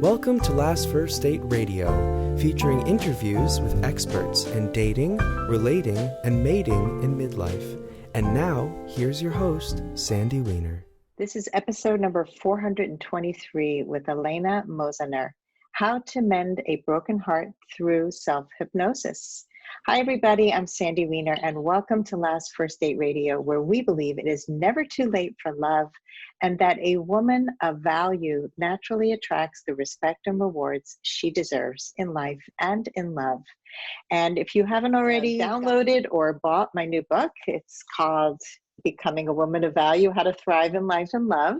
Welcome to Last First Date Radio, featuring interviews with experts in dating, relating, and mating in midlife. And now, here's your host, Sandy Weiner. This is episode number 423 with Elena Mosaner, How to Mend a Broken Heart Through Self-Hypnosis. Hi, everybody. I'm Sandy Weiner, and welcome to Last First Date Radio, where we believe it is never too late for love and that a woman of value naturally attracts the respect and rewards she deserves in life and in love. And if you haven't already downloaded or bought my new book, it's called Becoming a Woman of Value, How to Thrive in Life and Love.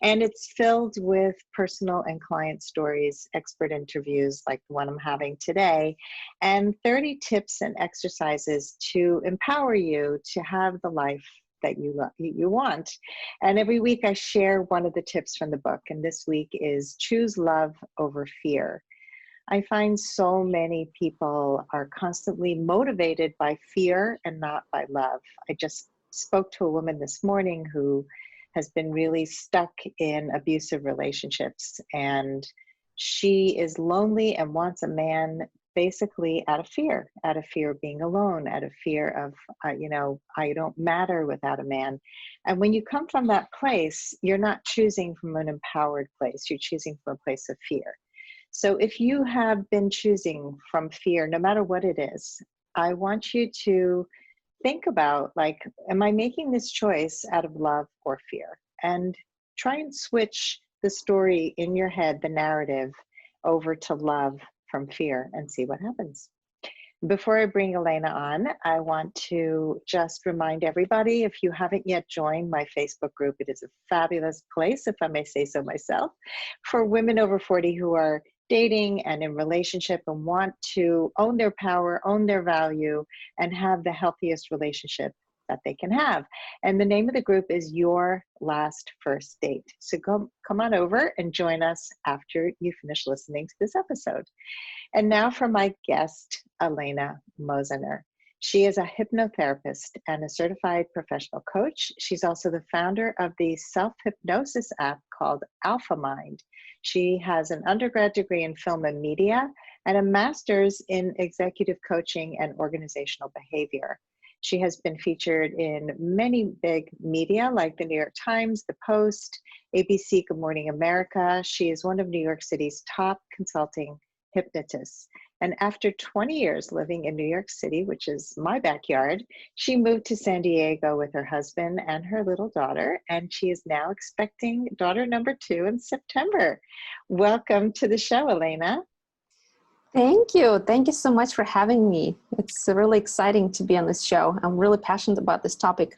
And it's filled with personal and client stories, expert interviews like the one I'm having today, and 30 tips and exercises to empower you to have the life that you want. And every week I share one of the tips from the book. And this week is choose love over fear. I find so many people are constantly motivated by fear and not by love. I just spoke to a woman this morning who has been really stuck in abusive relationships, and she is lonely and wants a man basically out of fear of being alone, out of fear of, I don't matter without a man. And when you come from that place, you're not choosing from an empowered place, you're choosing from a place of fear. So if you have been choosing from fear, no matter what it is, I want you to think about, am I making this choice out of love or fear? And try and switch the story in your head, the narrative, over to love from fear and see what happens. Before I bring Elena on, I want to just remind everybody, if you haven't yet joined my Facebook group, it is a fabulous place, if I may say so myself, for women over 40 who are dating and in relationship and want to own their power, own their value, and have the healthiest relationship that they can have. And the name of the group is Your Last First Date. So come on over and join us after you finish listening to this episode. And now for my guest, Elena Mosaner. She is a hypnotherapist and a certified professional coach. She's also the founder of the Self-Hypnosis app called AlphaMind. She has an undergrad degree in film and media and a master's in executive coaching and organizational behavior. She has been featured in many big media like the New York Times, The Post, ABC, Good Morning America. She is one of New York City's top consulting hypnotists. And after 20 years living in New York City, which is my backyard, she moved to San Diego with her husband and her little daughter, and she is now expecting daughter number 2 in September. Welcome to the show, Elena. Thank you. Thank you so much for having me. It's really exciting to be on this show. I'm really passionate about this topic.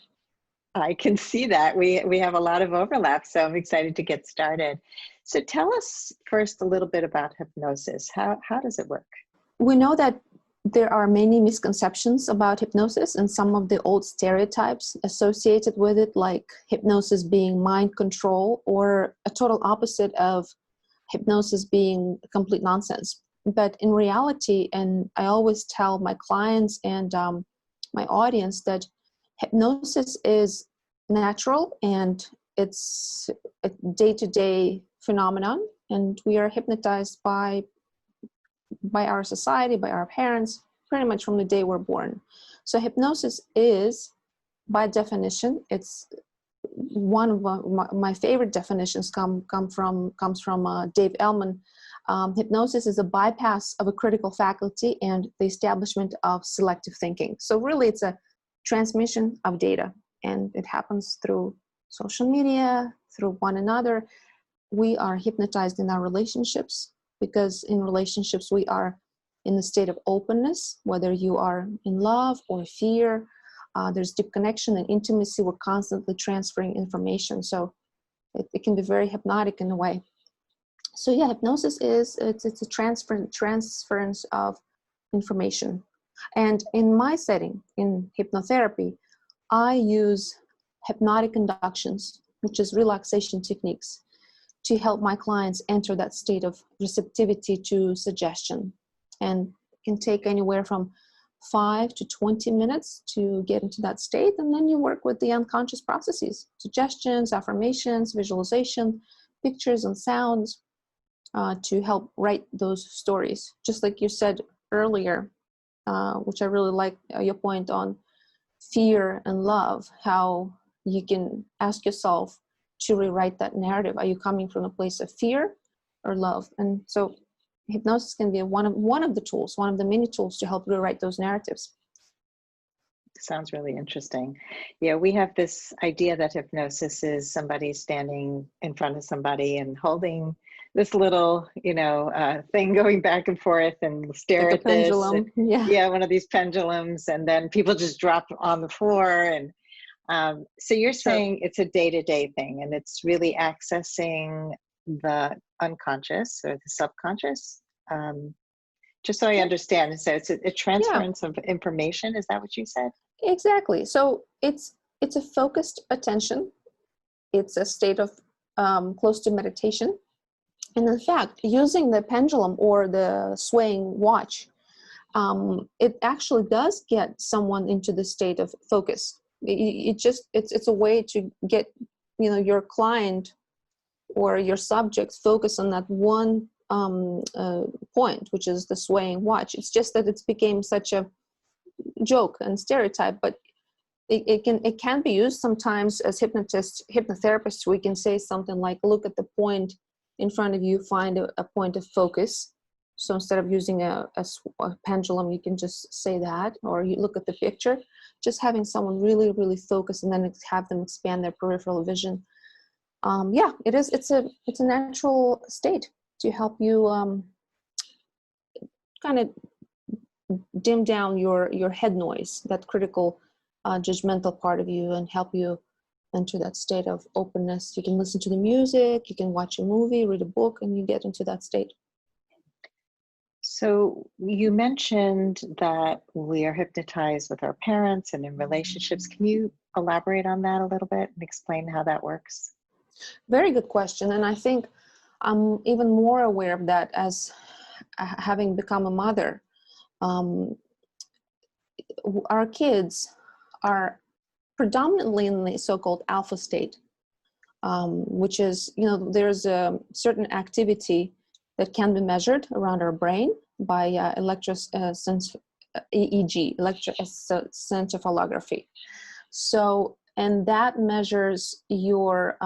I can see that. We have a lot of overlap, so I'm excited to get started. So tell us first a little bit about hypnosis. How does it work? We know that there are many misconceptions about hypnosis and some of the old stereotypes associated with it, like hypnosis being mind control or a total opposite of hypnosis being complete nonsense. But in reality, and I always tell my clients and my audience that hypnosis is natural and it's a day-to-day phenomenon, and we are hypnotized by our society, by our parents, pretty much from the day we're born. So hypnosis is, by definition, it's one of my favorite definitions comes from Dave Ellman. Hypnosis is a bypass of a critical faculty and the establishment of selective thinking. So really it's a transmission of data, and it happens through social media, through one another. We are hypnotized in our relationships because in relationships we are in a state of openness, whether you are in love or fear. There's deep connection and intimacy. We're constantly transferring information. So it can be very hypnotic in a way. So yeah, hypnosis is it's a transference of information. And in my setting, in hypnotherapy, I use hypnotic inductions, which is relaxation techniques, to help my clients enter that state of receptivity to suggestion. And it can take anywhere from 5 to 20 minutes to get into that state. And then you work with the unconscious processes, suggestions, affirmations, visualization, pictures and sounds. to help write those stories. Just like you said earlier, which I really like your point on fear and love, how you can ask yourself to rewrite that narrative. Are you coming from a place of fear or love? And so hypnosis can be one of the tools, one of the many tools to help rewrite those narratives. Sounds really interesting. Yeah, we have this idea that hypnosis is somebody standing in front of somebody and holding this little, thing going back and forth and stare Like at a this. pendulum. Yeah, one of these pendulums, and then people just drop on the floor. And so you're saying it's a day-to-day thing, and it's really accessing the unconscious or the subconscious. Just so I understand, so it's a transference of information. Is that what you said? Exactly. So it's a focused attention. It's a state of close to meditation. And in fact, using the pendulum or the swaying watch, it actually does get someone into the state of focus. It's a way to get your client or your subject focus on that one point, which is the swaying watch. It's just that it's became such a joke and stereotype, but it can be used sometimes as hypnotherapists. We can say something like, look at the point in front of you, find a point of focus. So instead of using a pendulum, you can just say that, or you look at the picture, just having someone really, really focus and then have them expand their peripheral vision. It's a natural state to help you kind of dim down your head noise, that critical judgmental part of you, and help you enter that state of openness. You can listen to the music, you can watch a movie, read a book, and you get into that state. So you mentioned that we are hypnotized with our parents and in relationships. Can you elaborate on that a little bit and explain how that works? Very good question. And I think I'm even more aware of that as having become a mother. Our kids are predominantly in the so-called alpha state, which is, there's a certain activity that can be measured around our brain by EEG, electroencephalography. So, and that measures your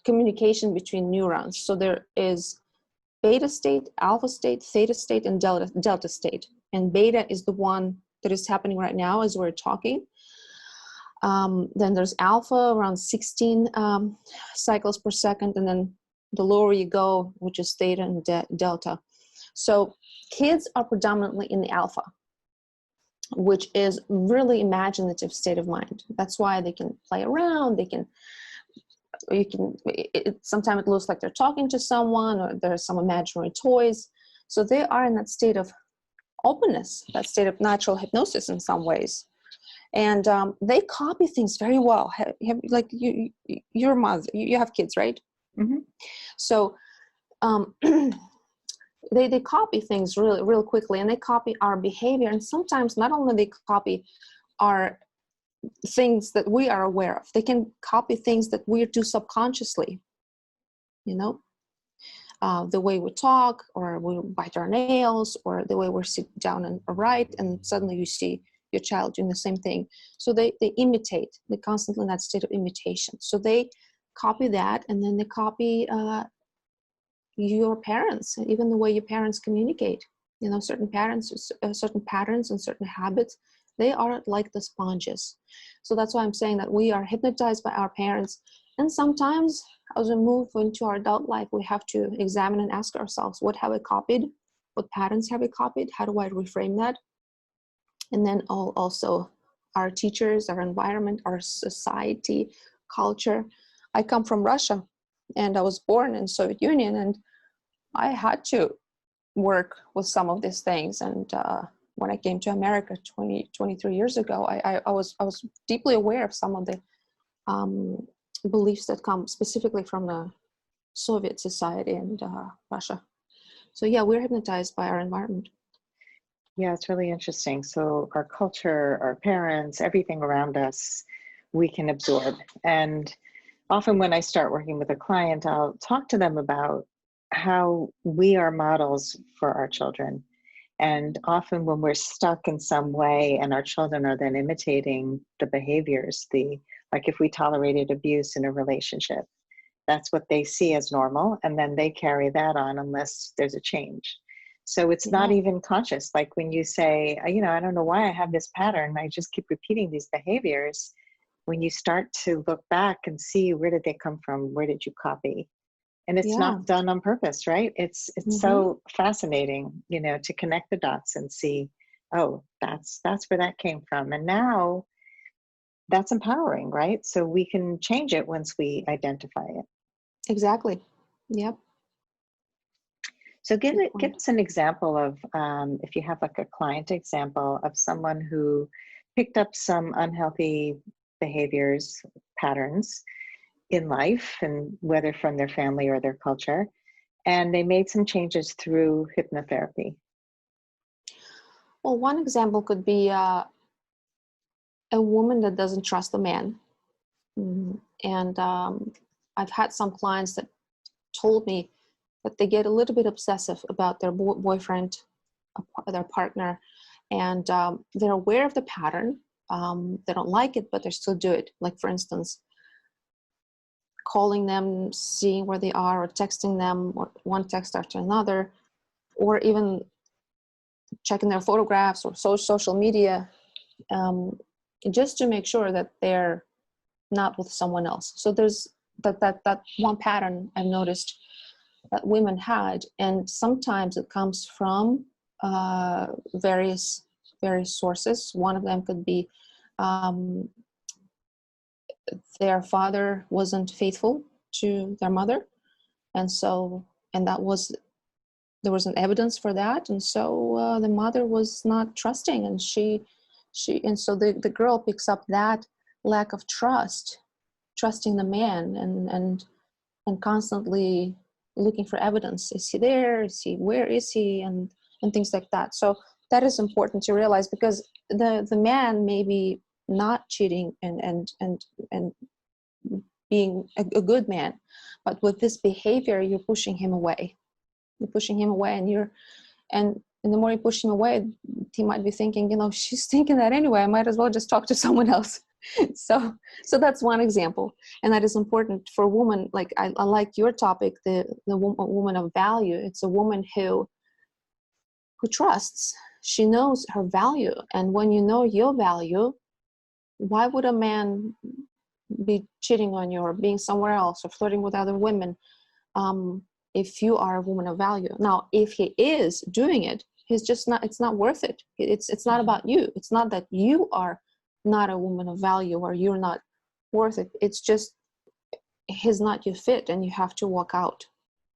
communication between neurons. So there is beta state, alpha state, theta state, and delta state. And beta is the one that is happening right now as we're talking. Then there's alpha, around 16 cycles per second, and then the lower you go, which is theta and delta. So kids are predominantly in the alpha, which is really imaginative state of mind. That's why they can play around. Sometimes it looks like they're talking to someone, or there's some imaginary toys. So they are in that state of openness, that state of natural hypnosis in some ways. And they copy things very well. Like your mother, you have kids, right? Mm-hmm. So they copy things real quickly, and they copy our behavior. And sometimes not only they copy our things that we are aware of, they can copy things that we do subconsciously, the way we talk, or we bite our nails, or the way we sit down and write, and suddenly you see your child doing the same thing. So they imitate. They're constantly in that state of imitation. So they copy that, and then they copy your parents, even the way your parents communicate. Certain patterns and certain habits, they are like the sponges. So that's why I'm saying that we are hypnotized by our parents. And sometimes as we move into our adult life, we have to examine and ask ourselves, what have I copied? What patterns have I copied? How do I reframe that? And then also our teachers, our environment, our society, culture. I come from Russia, and I was born in Soviet Union, and I had to work with some of these things. And when I came to America 23 years ago, I was deeply aware of some of the beliefs that come specifically from the Soviet society and Russia. So yeah, we're hypnotized by our environment. Yeah, it's really interesting. So our culture, our parents, everything around us, we can absorb. And often when I start working with a client, I'll talk to them about how we are models for our children. And often when we're stuck in some way and our children are then imitating the behaviors, like if we tolerated abuse in a relationship, that's what they see as normal. And then they carry that on unless there's a change. So it's not Yeah. even conscious. Like when you say, I don't know why I have this pattern. I just keep repeating these behaviors. When you start to look back and see, where did they come from? Where did you copy? And it's Yeah. not done on purpose, right? It's so fascinating, to connect the dots and see, oh, that's where that came from. And now that's empowering, right? So we can change it once we identify it. Exactly. Yep. So give Good point. us an example of, if you have like a client example of someone who picked up some unhealthy behaviors, patterns in life, and whether from their family or their culture, and they made some changes through hypnotherapy. Well, one example could be a woman that doesn't trust a man. And I've had some clients that told me that they get a little bit obsessive about their boyfriend, their partner, and they're aware of the pattern. They don't like it, but they still do it. Like, for instance, calling them, seeing where they are, or texting them, or one text after another, or even checking their photographs or social media, just to make sure that they're not with someone else. So there's that one pattern I've noticed that women had, and sometimes it comes from various sources. One of them could be their father wasn't faithful to their mother, and there was an evidence for that, and so the mother was not trusting, and and so the girl picks up that lack of trusting the man, and constantly looking for evidence. Is he there? Where is he? And things like that. So that is important to realize, because the man may be not cheating and being a good man, but with this behavior, you're pushing him away. And the more you push him away, he might be thinking, she's thinking that anyway, I might as well just talk to someone else. So that's one example, and that is important for a woman. Like I like your topic, the woman of value. It's a woman who trusts. She knows her value, and when you know your value, why would a man be cheating on you or being somewhere else or flirting with other women if you are a woman of value? Now, if he is doing it, he's just not. It's not worth it. It's not about you. It's not that you are not a woman of value or you're not worth it. It's just he's not your fit, and you have to walk out.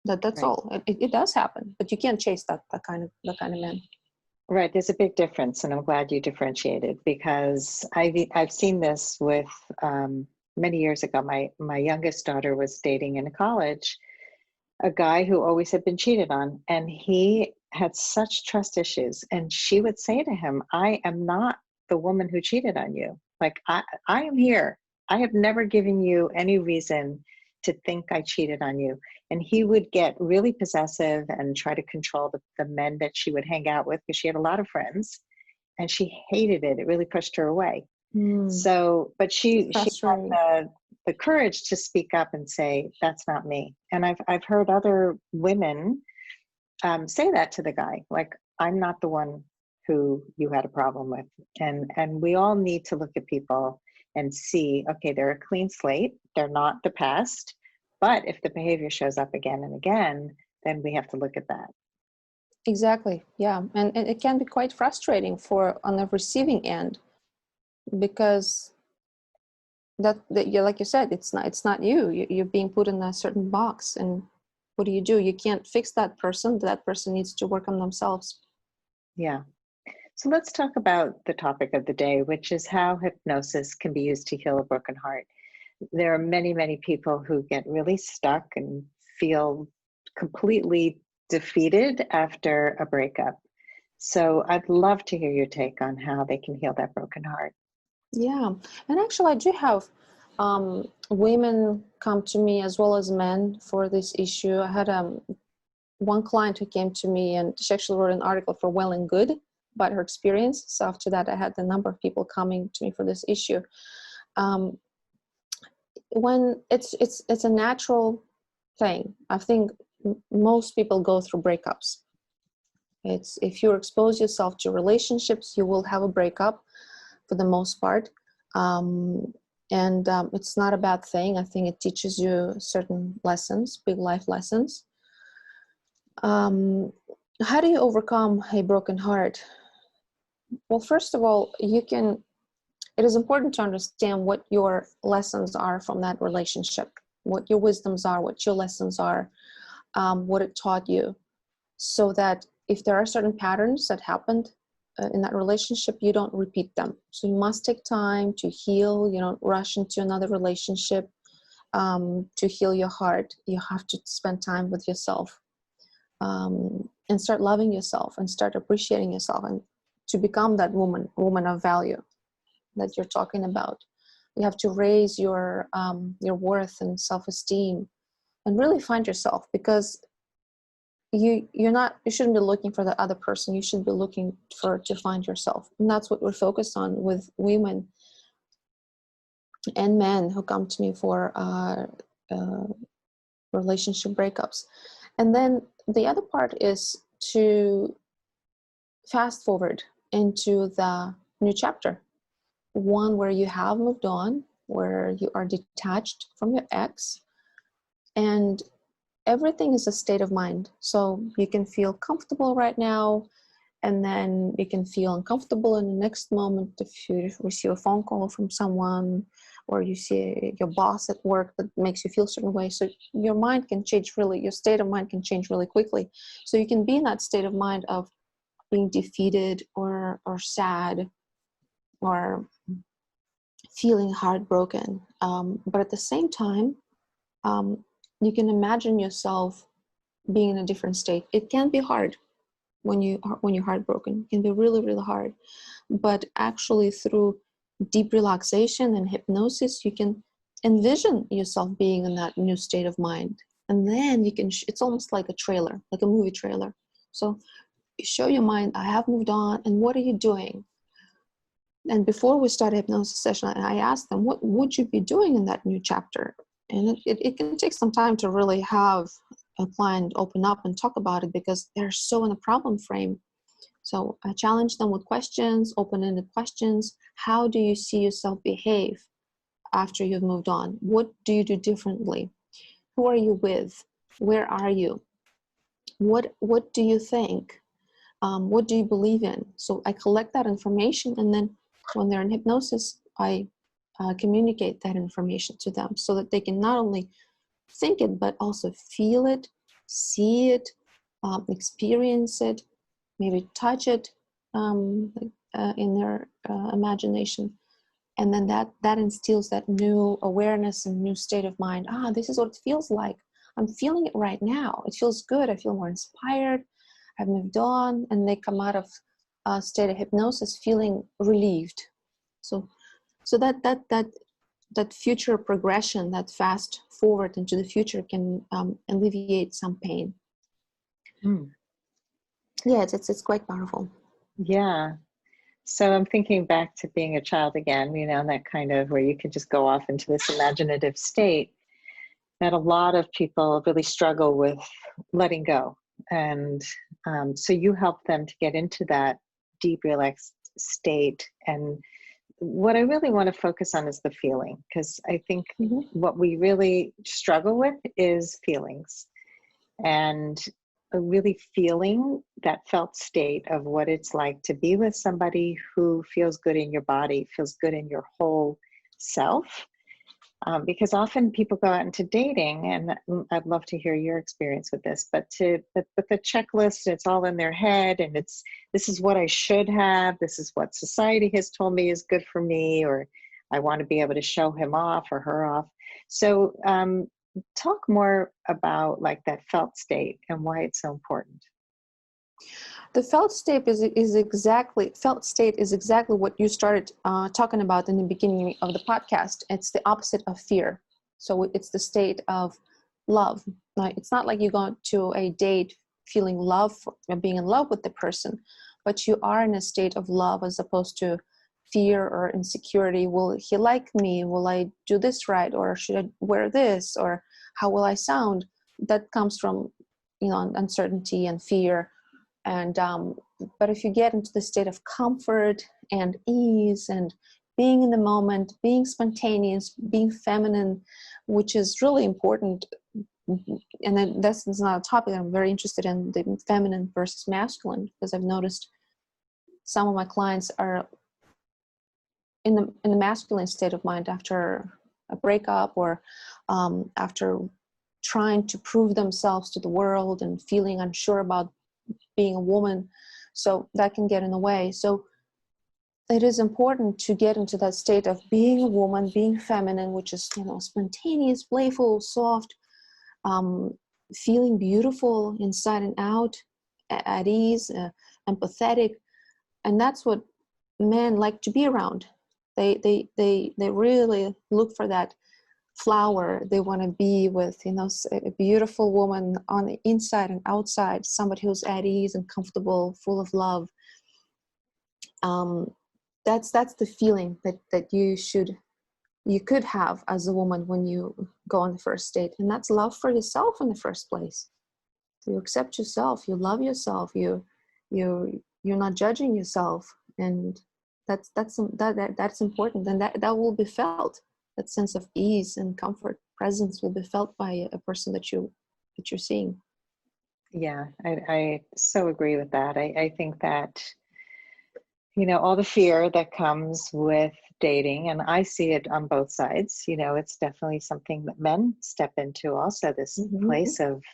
That's Right. all. It does happen, but you can't chase that kind of man. Right. There's a big difference, and I'm glad you differentiated, because I've seen this with many years ago. My youngest daughter was dating in college a guy who always had been cheated on, and he had such trust issues. And she would say to him, I am not the woman who cheated on you. Like, I am here. I have never given you any reason to think I cheated on you. And he would get really possessive and try to control the men that she would hang out with, because she had a lot of friends, and she hated it. It really pushed her away. So, but she had the courage to speak up and say, that's not me. And I've heard other women say that to the guy, like, I'm not the one who you had a problem with. And we all need to look at people and see, okay, they're a clean slate. They're not the past. But if the behavior shows up again and again, then we have to look at that. Exactly. Yeah. And it can be quite frustrating on the receiving end, because that like you said, it's not you. You're being put in a certain box, and what do? You can't fix that person. That person needs to work on themselves. Yeah. So let's talk about the topic of the day, which is how hypnosis can be used to heal a broken heart. There are many, many people who get really stuck and feel completely defeated after a breakup. So I'd love to hear your take on how they can heal that broken heart. Yeah. And actually, I do have Women come to me as well as men for this issue. I had one client who came to me, and she actually wrote an article for Well and Good about her experience. So after that, I had the number of people coming to me for this issue. When it's a natural thing. I think most people go through breakups. It's if you expose yourself to relationships, you will have a breakup for the most part. It's not a bad thing. I think it teaches you certain lessons, big life lessons. How do you overcome a broken heart? Well, first of all, it is important to understand what your lessons are from that relationship, what your wisdoms are, what your lessons are, what it taught you, so that if there are certain patterns that happened in that relationship, you don't repeat them. So you must take time to heal. You don't rush into another relationship. To heal your heart, you have to spend time with yourself, and start loving yourself and start appreciating yourself, and to become that woman of value that you're talking about. You have to raise your worth and self-esteem and really find yourself, because you shouldn't be looking for the other person. You should be looking to find yourself. And that's what we're focused on with women and men who come to me for relationship breakups. And then the other part is to fast forward into the new chapter, one where you have moved on, where you are detached from your ex, and everything is a state of mind. So you can feel comfortable right now, and then you can feel uncomfortable in the next moment if you receive a phone call from someone, or you see your boss at work that makes you feel a certain way. So your mind can change your state of mind can change really quickly. So you can be in that state of mind of being defeated or sad or feeling heartbroken. But at the same time, you can imagine yourself being in a different state. It can be hard when you're heartbroken. It can be really, really hard. But actually, through deep relaxation and hypnosis, you can envision yourself being in that new state of mind. And then you can, it's almost like a trailer, like a movie trailer. So you show your mind, I have moved on, and what are you doing? And before we start a hypnosis session, I asked them, what would you be doing in that new chapter? And it can take some time to really have a client open up and talk about it, because they're so in a problem frame. So I challenge them with questions, open-ended questions. How do you see yourself behave after you've moved on? What do you do differently? Who are you with? Where are you? What do you think? What do you believe in? So I collect that information, and then when they're in hypnosis, I communicate that information to them so that they can not only think it, but also feel it, see it, experience it, maybe touch it in their imagination. And then that instills that new awareness and new state of mind. This is what it feels like. I'm feeling it right now. It feels good. I feel more inspired. I've moved on. And they come out of a state of hypnosis feeling relieved. So that future progression, that fast forward into the future, can alleviate some pain. Yeah, it's quite powerful. Yeah. So I'm thinking back to being a child again, that kind of where you can just go off into this imaginative state that a lot of people really struggle with letting go. And so you help them to get into that deep, relaxed state. And what I really want to focus on is the feeling, because I think what we really struggle with is feelings, and really feeling that felt state of what it's like to be with somebody who feels good in your body, feels good in your whole self. Because often people go out into dating, and I'd love to hear your experience with this, but with the checklist, it's all in their head, and this is what I should have, this is what society has told me is good for me, or I want to be able to show him off or her off. So talk more about like that felt state and why it's so important. The felt state is exactly what you started talking about in the beginning of the podcast. It's the opposite of fear. So it's the state of love. It's not like you go to a date feeling love or being in love with the person, but you are in a state of love as opposed to fear or insecurity. Will he like me? Will I do this right? Or should I wear this? Or how will I sound? That comes from, uncertainty and fear. And but if you get into the state of comfort and ease and being in the moment, being spontaneous, being feminine, which is really important, and then that's not a topic I'm very interested in, the feminine versus masculine, because I've noticed some of my clients are in the masculine state of mind after a breakup or after trying to prove themselves to the world and feeling unsure about being a woman. So that can get in the way. So it is important to get into that state of being a woman, being feminine, which is, spontaneous, playful, soft, feeling beautiful inside and out, at ease, empathetic. And that's what men like to be around. They really look for that flower. They want to be with, a beautiful woman on the inside and outside, somebody who's at ease and comfortable, full of love. That's the feeling that you could have as a woman when you go on the first date. And that's love for yourself in the first place. You accept yourself, you love yourself, you're not judging yourself. And that's important. And that will be felt. That sense of ease and comfort, presence will be felt by a person that you're seeing. Yeah, I so agree with that. I think that, all the fear that comes with dating, and I see it on both sides, it's definitely something that men step into also, this place of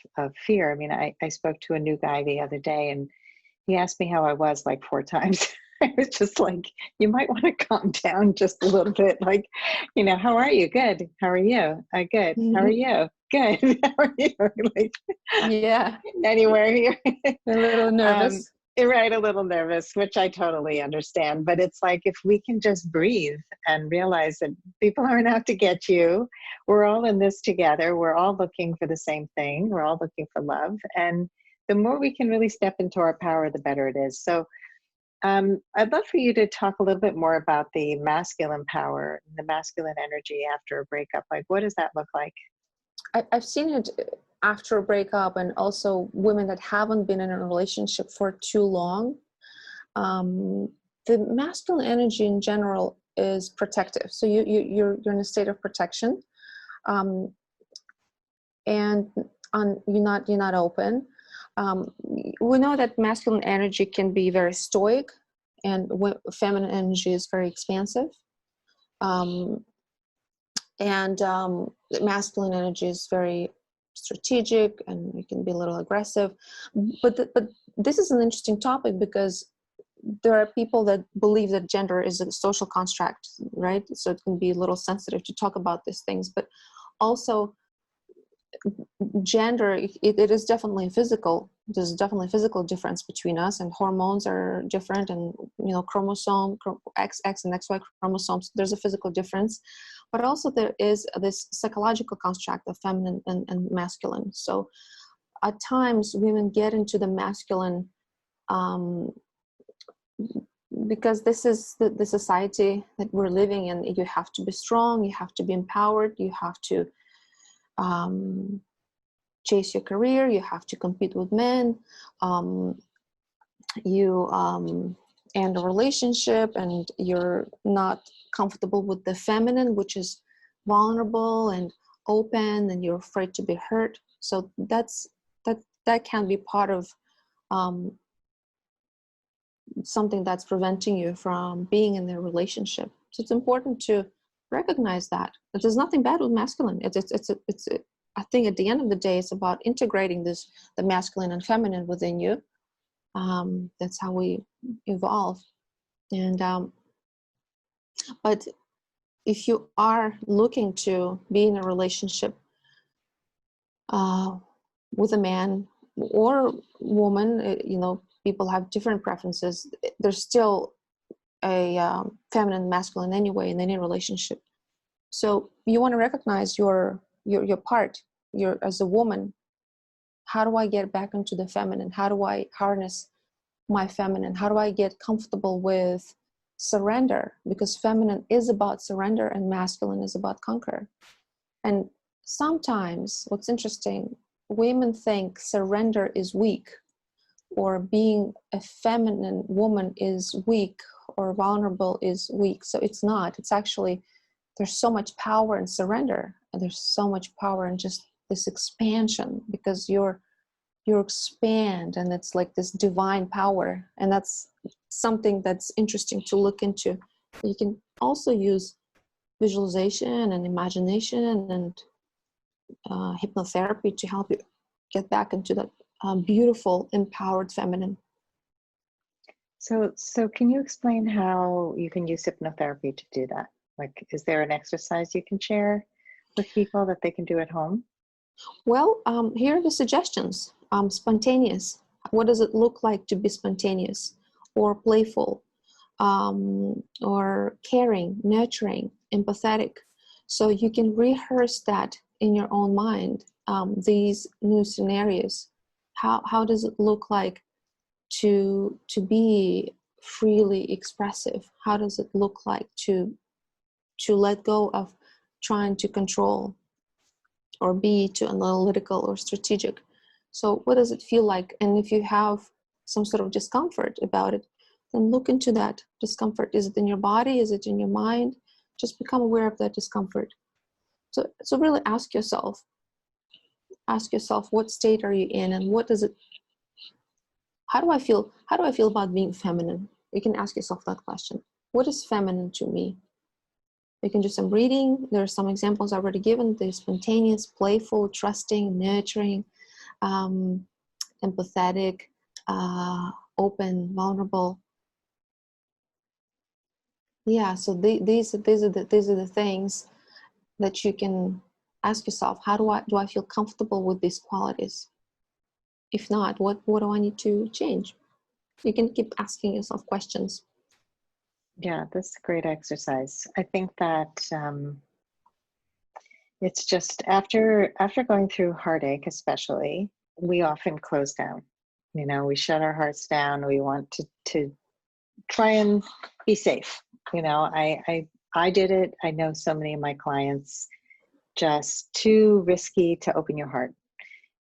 fear. I mean, I spoke to a new guy the other day and he asked me how I was like 4 times. I was just like, you might want to calm down just a little bit. Like, how are you? Good. How are you? Good. How are you? Good. How are you? Like, yeah. Anywhere here. A little nervous. Right. A little nervous, which I totally understand. But it's like, if we can just breathe and realize that people aren't out to get you. We're all in this together. We're all looking for the same thing. We're all looking for love. And the more we can really step into our power, the better it is. So I'd love for you to talk a little bit more about the masculine power, the masculine energy after a breakup. Like, what does that look like? I've seen it after a breakup, and also women that haven't been in a relationship for too long. The masculine energy in general is protective. So you're in a state of protection, and you're not open. We know that masculine energy can be very stoic, and feminine energy is very expansive. Masculine energy is very strategic, and it can be a little aggressive. But this is an interesting topic, because there are people that believe that gender is a social construct, right? So it can be a little sensitive to talk about these things, but also gender, it is definitely physical. There's definitely a physical difference between us, and hormones are different, and chromosome XX and XY chromosomes, there's a physical difference, but also there is this psychological construct of feminine and masculine. So at times women get into the masculine because this is the society that we're living in. You have to be strong, you have to be empowered, you have to chase your career, you have to compete with men, you end a relationship and you're not comfortable with the feminine, which is vulnerable and open, and you're afraid to be hurt. So that can be part of something that's preventing you from being in the relationship. So it's important to recognize that there's nothing bad with masculine. It's I think at the end of the day, it's about integrating the masculine and feminine within you. That's how we evolve. And but if you are looking to be in a relationship with a man or woman, people have different preferences. There's still a feminine, masculine anyway in any relationship. So you want to recognize your part. As a woman, how do I get back into the feminine? How do I harness my feminine? How do I get comfortable with surrender? Because feminine is about surrender and masculine is about conquer. And sometimes what's interesting, women think surrender is weak, or being a feminine woman is weak, or vulnerable is weak. So it's not. It's actually, there's so much power in surrender, and there's so much power in just this expansion, because you expand, and it's like this divine power. And that's something that's interesting to look into. You can also use visualization and imagination and hypnotherapy to help you get back into that beautiful, empowered feminine. So can you explain how you can use hypnotherapy to do that? Like, is there an exercise you can share with people that they can do at home? Well, here are the suggestions. Spontaneous. What does it look like to be spontaneous or playful, or caring, nurturing, empathetic? So you can rehearse that in your own mind, these new scenarios. How does it look like to be freely expressive? How does it look like to let go of trying to control or be too analytical or strategic? So what does it feel like? And if you have some sort of discomfort about it, then look into that discomfort. Is it in your body? Is it in your mind? Just become aware of that discomfort. So really ask yourself, what state are you in, and what does it, how do I feel about being feminine? You can ask yourself that question. What is feminine to me? You can do some reading. There are some examples already given. There's spontaneous, playful, trusting, nurturing, empathetic, open, vulnerable. Yeah, so these are the things that you can ask yourself. How do I feel comfortable with these qualities? If not, what do I need to change? You can keep asking yourself questions. Yeah, that's a great exercise. I think that it's just after going through heartache, especially, we often close down. You know, we shut our hearts down. We want to try and be safe. You know, I did it. I know so many of my clients, just too risky to open your heart.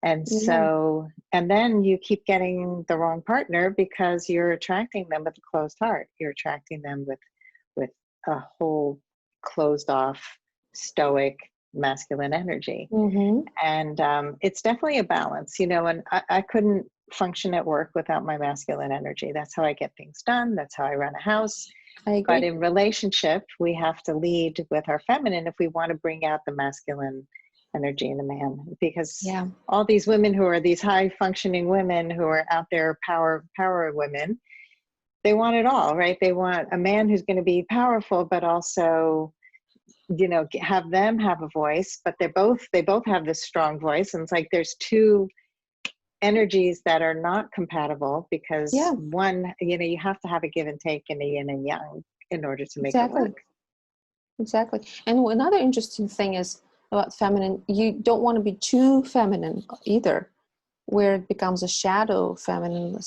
And so, and then you keep getting the wrong partner because you're attracting them with a closed heart. You're attracting them with a whole closed off, stoic, masculine energy. Mm-hmm. And it's definitely a balance, you know, and I couldn't function at work without my masculine energy. That's how I get things done. That's how I run a house. I agree. But in relationship, we have to lead with our feminine if we want to bring out the masculine energy in a man, because all these women who are these high functioning women who are out there, power women, they want it all, right? They want a man who's going to be powerful, but also, you know, have them have a voice, but they both have this strong voice. And it's like, there's two energies that are not compatible, because one, you know, you have to have a give and take in a yin and yang in order to make it work. Exactly. And another interesting thing is about feminine, you don't want to be too feminine either, where it becomes a shadow feminine,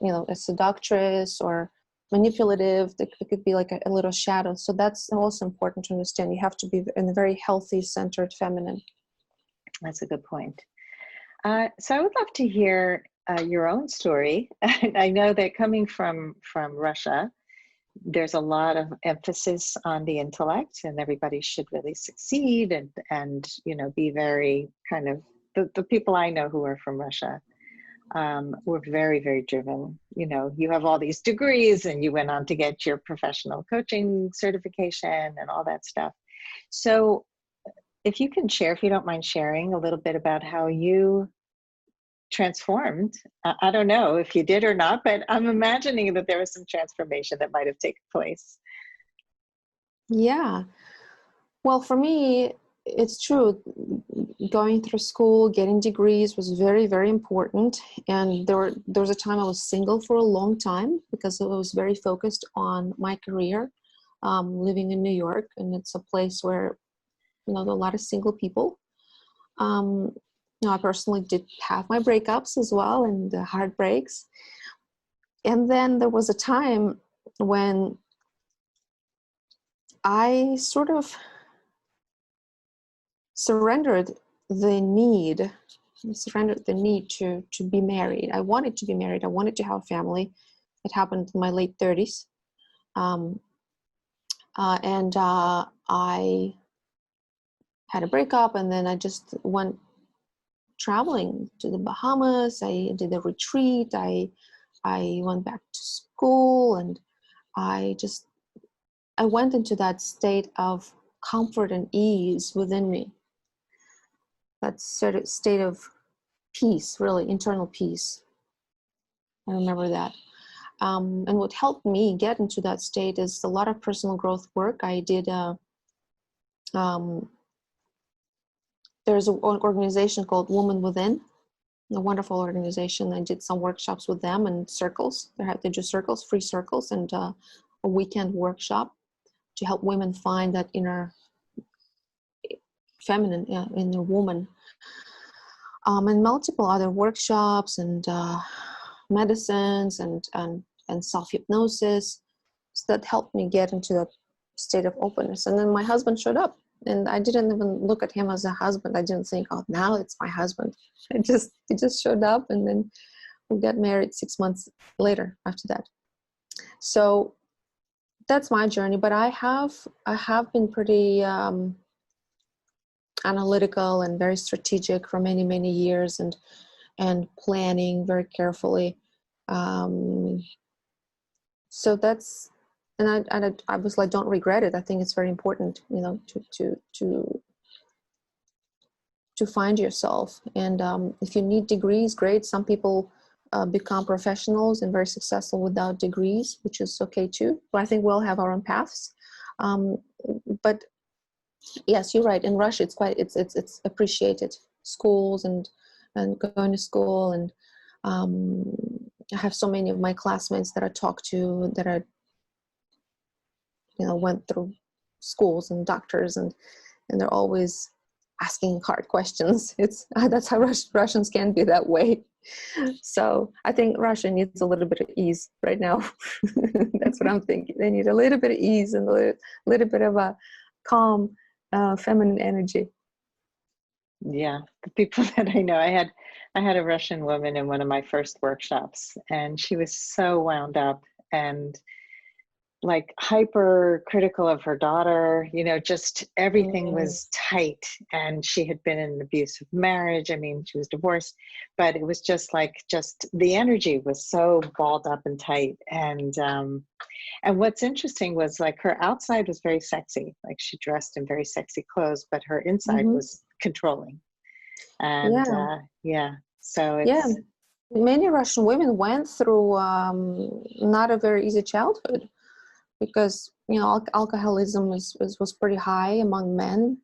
you know, a seductress or manipulative. It could be like a little shadow. So that's also important to understand. You have to be in a very healthy, centered feminine. That's a good point. So I would love to hear your own story. I know that coming from Russia, there's a lot of emphasis on the intellect, and everybody should really succeed and you know, be very kind of, the people I know who are from Russia were very, very driven. You know, you have all these degrees and you went on to get your professional coaching certification and all that stuff. So if you can share, if you don't mind sharing a little bit about how you transformed. I don't know if you did or not, but I'm imagining that there was some transformation that might have taken place. Yeah. Well, for me, it's true. Going through school, getting degrees was very, very important. And there was a time I was single for a long time because I was very focused on my career, living in New York. And it's a place where, there are a lot of single people. I personally did have my breakups as well and the heartbreaks. And then there was a time when I sort of surrendered the need to be married. I wanted to be married. I wanted to have a family. It happened in my late 30s. I had a breakup, and then I just went traveling to the Bahamas. I did a retreat. I went back to school, and I went into that state of comfort and ease within me. That sort of state of peace, really internal peace. I remember that. And what helped me get into that state is a lot of personal growth work. I did, there's an organization called Woman Within, a wonderful organization. I did some workshops with them and circles. They do circles, free circles, and a weekend workshop to help women find that inner feminine, inner woman. And multiple other workshops and medicines and self-hypnosis that helped me get into that state of openness. And then my husband showed up, and I didn't even look at him as a husband. I didn't think, oh, now it's my husband. He just showed up, and then we got married 6 months later after that. So that's my journey. But I have been pretty analytical and very strategic for many, many years, and planning very carefully. So that's, and I obviously don't regret it. I think it's very important, to find yourself. And if you need degrees, great. Some people become professionals and very successful without degrees, which is okay too. But I think we all have our own paths. But yes, you're right. In Russia, it's appreciated. Schools and going to school, and I have so many of my classmates that I talk to that are, went through schools and doctors, and they're always asking hard questions. That's how Russians can be that way. So I think Russia needs a little bit of ease right now. That's what I'm thinking. They need a little bit of ease and a little bit of a calm, feminine energy. Yeah, the people that I know, I had a Russian woman in one of my first workshops, and she was so wound up and like hyper critical of her daughter, just everything was tight, and she had been in an abusive marriage. I mean, she was divorced, but it was just the energy was so balled up and tight. And what's interesting was like her outside was very sexy, like she dressed in very sexy clothes, but her inside was controlling. And so it's many Russian women went through not a very easy childhood, because alcoholism was pretty high among men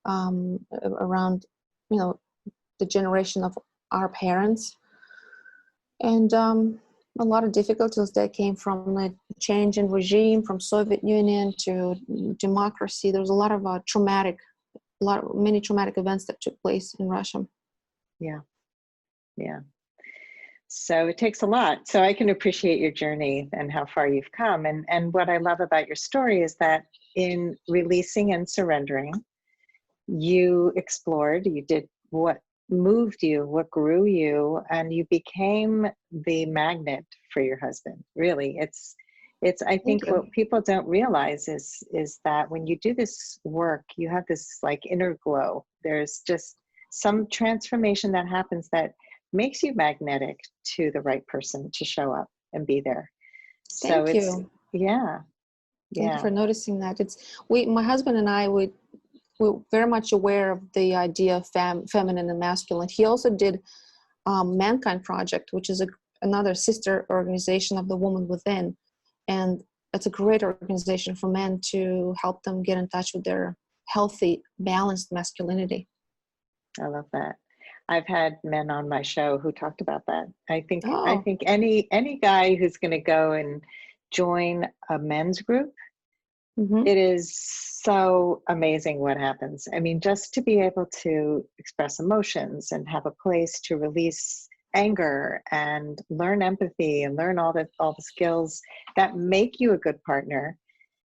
around the generation of our parents, and a lot of difficulties that came from the change in regime from Soviet Union to democracy. There was a lot of many traumatic events that took place in Russia. Yeah. So it takes a lot. So I can appreciate your journey and how far you've come. And what I love about your story is that in releasing and surrendering, you explored, you did what moved you, what grew you, and you became the magnet for your husband. Really, it's I think what people don't realize is that when you do this work, you have this like inner glow. There's just some transformation that happens that makes you magnetic to the right person to show up and be there. Thank you. Yeah. Thank you for noticing that. My husband and I we're very much aware of the idea of feminine and masculine. He also did Mankind Project, which is another sister organization of the Woman Within. And it's a great organization for men to help them get in touch with their healthy, balanced masculinity. I love that. I've had men on my show who talked about that. I think Oh, any guy who's going to go and join a men's group, mm-hmm. it is so amazing what happens. I mean, just to be able to express emotions and have a place to release anger and learn empathy and learn all the skills that make you a good partner,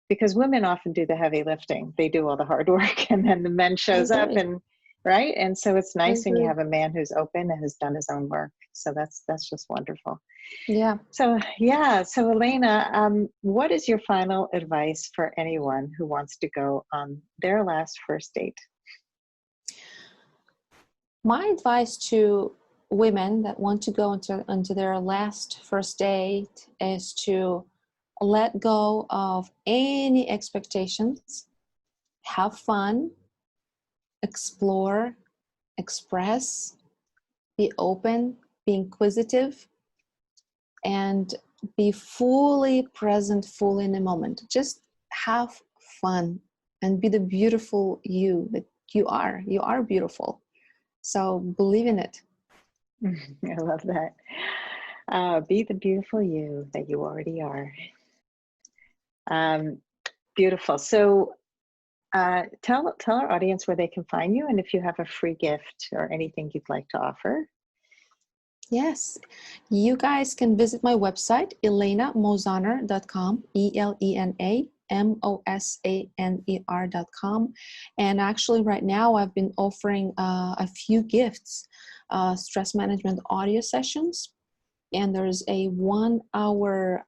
because women often do the heavy lifting. They do all the hard work, and then the man I shows up, agree. and right. And so it's I nice when you agree. have a man who's open and has done his own work. So that's just wonderful. Yeah. So yeah. So Elena, what is your final advice for anyone who wants to go on their last first date? My advice to women that want to go into their last first date is to let go of any expectations, have fun, explore, express, be open, be inquisitive, and be fully present, fully in the moment. Just have fun and be the beautiful you that you are. You are beautiful. So believe in it. I love that. Be the beautiful you that you already are. Beautiful. So tell our audience where they can find you, and if you have a free gift or anything you'd like to offer. Yes, you guys can visit my website, elenamosaner.com, ELENAMOSANER.com. And actually right now I've been offering a few gifts, stress management audio sessions, and there's a 1-hour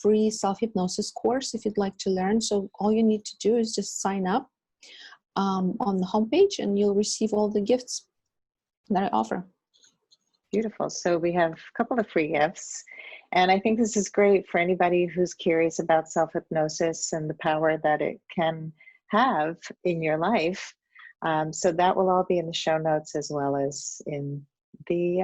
free self-hypnosis course if you'd like to learn. So all you need to do is just sign up on the homepage, and you'll receive all the gifts that I offer. Beautiful. So we have a couple of free gifts, and I think this is great for anybody who's curious about self-hypnosis and the power that it can have in your life. So that will all be in the show notes as well as in the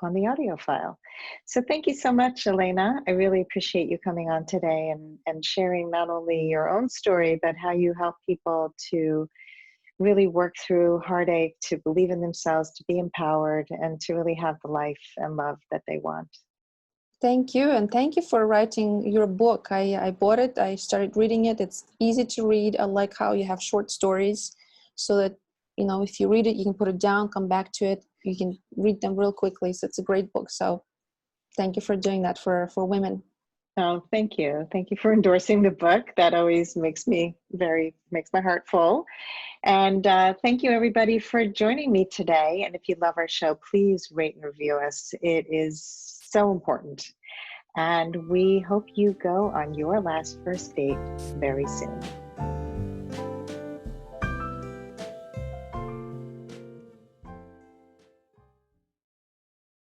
on the audio file. So thank you so much, Elena. I really appreciate you coming on today and sharing not only your own story, but how you help people to really work through heartache, to believe in themselves, to be empowered, and to really have the life and love that they want. Thank you. And thank you for writing your book. I bought it. I started reading it. It's easy to read. I like how you have short stories so that, you know, if you read it, you can put it down, come back to it. You can read them real quickly. So it's a great book. So thank you for doing that for women. Oh, thank you. Thank you for endorsing the book. That always makes my heart full. And thank you everybody for joining me today. And if you love our show, please rate and review us. It is so important. And we hope you go on your last first date very soon.